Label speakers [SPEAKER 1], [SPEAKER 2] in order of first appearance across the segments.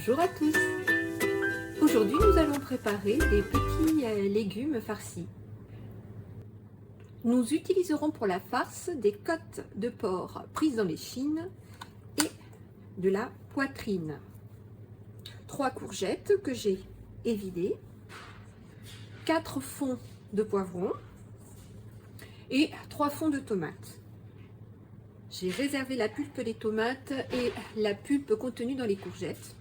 [SPEAKER 1] Bonjour à tous. Aujourd'hui nous allons préparer des petits légumes farcis. Nous utiliserons pour la farce des côtes de porc prises dans l'échine et de la poitrine. 3 courgettes que j'ai évidées, 4 fonds de poivrons et 3 fonds de tomates. J'ai réservé la pulpe des tomates et la pulpe contenue dans les courgettes.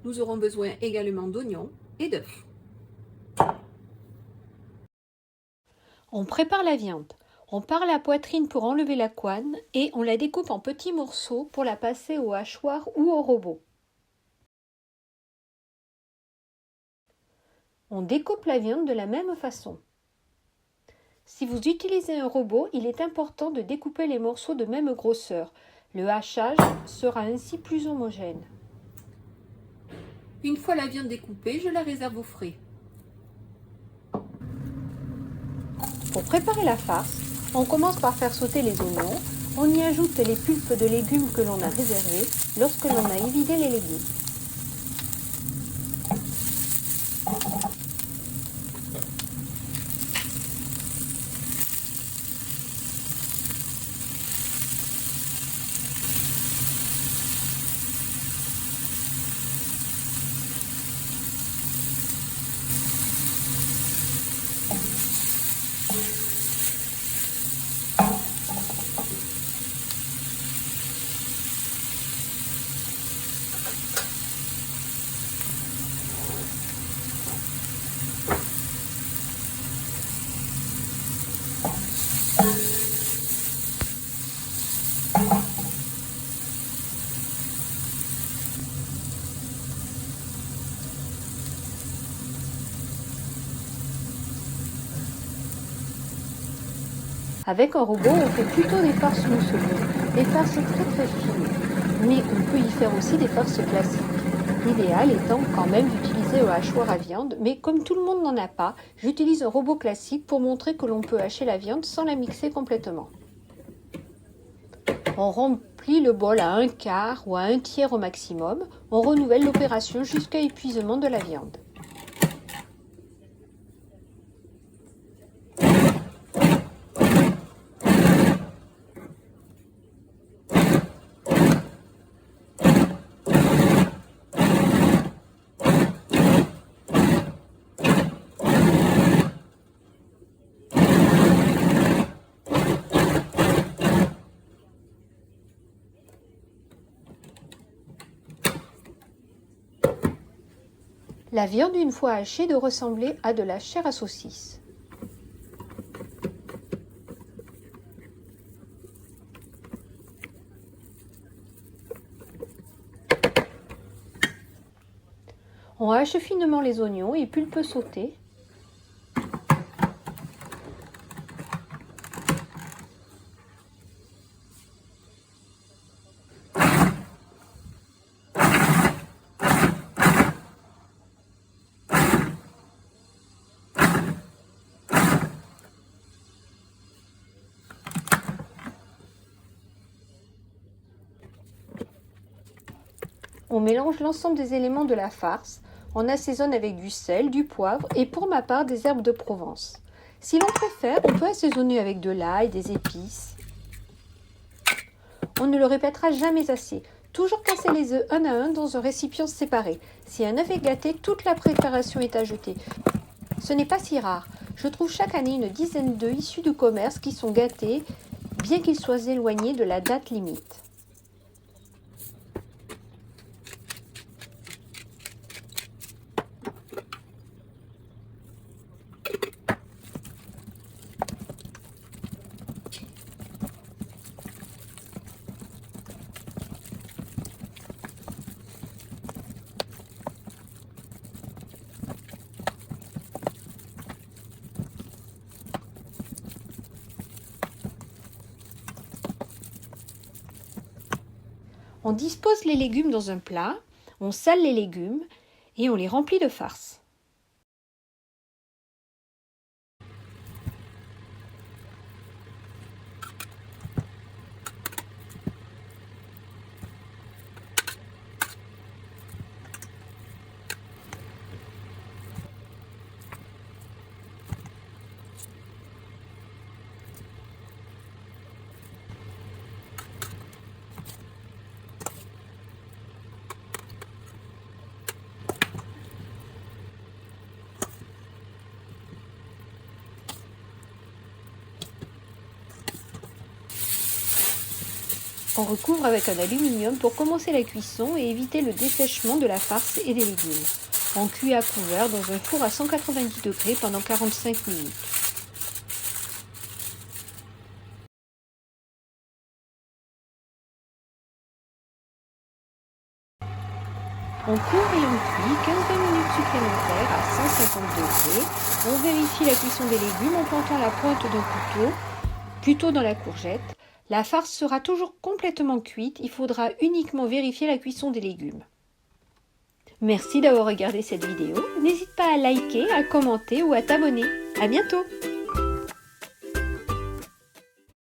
[SPEAKER 1] Nous aurons besoin également d'oignons et d'œufs. On prépare la viande. On part la poitrine pour enlever la couenne et on la découpe en petits morceaux pour la passer au hachoir ou au robot. On découpe la viande de la même façon. Si vous utilisez un robot, il est important de découper les morceaux de même grosseur. Le hachage sera ainsi plus homogène. Une fois la viande découpée, je la réserve au frais. Pour préparer la farce, on commence par faire sauter les oignons. On y ajoute les pulpes de légumes que l'on a réservées lorsque l'on a évidé les légumes. Avec un robot, on fait plutôt des farces mousselées, des farces très fines, mais on peut y faire aussi des farces classiques. L'idéal étant quand même d'utiliser un hachoir à viande, mais comme tout le monde n'en a pas, j'utilise un robot classique pour montrer que l'on peut hacher la viande sans la mixer complètement. On remplit le bol à 1/4 ou à 1/3 au maximum, on renouvelle l'opération jusqu'à épuisement de la viande. La viande, une fois hachée, doit ressembler à de la chair à saucisse. On hache finement les oignons et pulpes sautés. On mélange l'ensemble des éléments de la farce, on assaisonne avec du sel, du poivre et pour ma part des herbes de Provence. Si l'on préfère, on peut assaisonner avec de l'ail, des épices. On ne le répétera jamais assez. Toujours casser les œufs un à un dans un récipient séparé. Si un œuf est gâté, toute la préparation est à jeter. Ce n'est pas si rare. Je trouve chaque année une dizaine d'œufs issus du commerce qui sont gâtés, bien qu'ils soient éloignés de la date limite. On dispose les légumes dans un plat, on sale les légumes et on les remplit de farce.
[SPEAKER 2] On recouvre avec un aluminium pour commencer la cuisson et éviter le dessèchement de la farce et des légumes. On cuit à couvert dans un four à 190 degrés pendant 45 minutes. On couvre et on cuit 15-20 minutes supplémentaires à 150 degrés. On vérifie la cuisson des légumes en plantant la pointe d'un couteau plutôt dans la courgette. La farce sera toujours complètement cuite, il faudra uniquement vérifier la cuisson des légumes. Merci d'avoir regardé cette vidéo. N'hésite pas à liker, à commenter ou à t'abonner. À bientôt!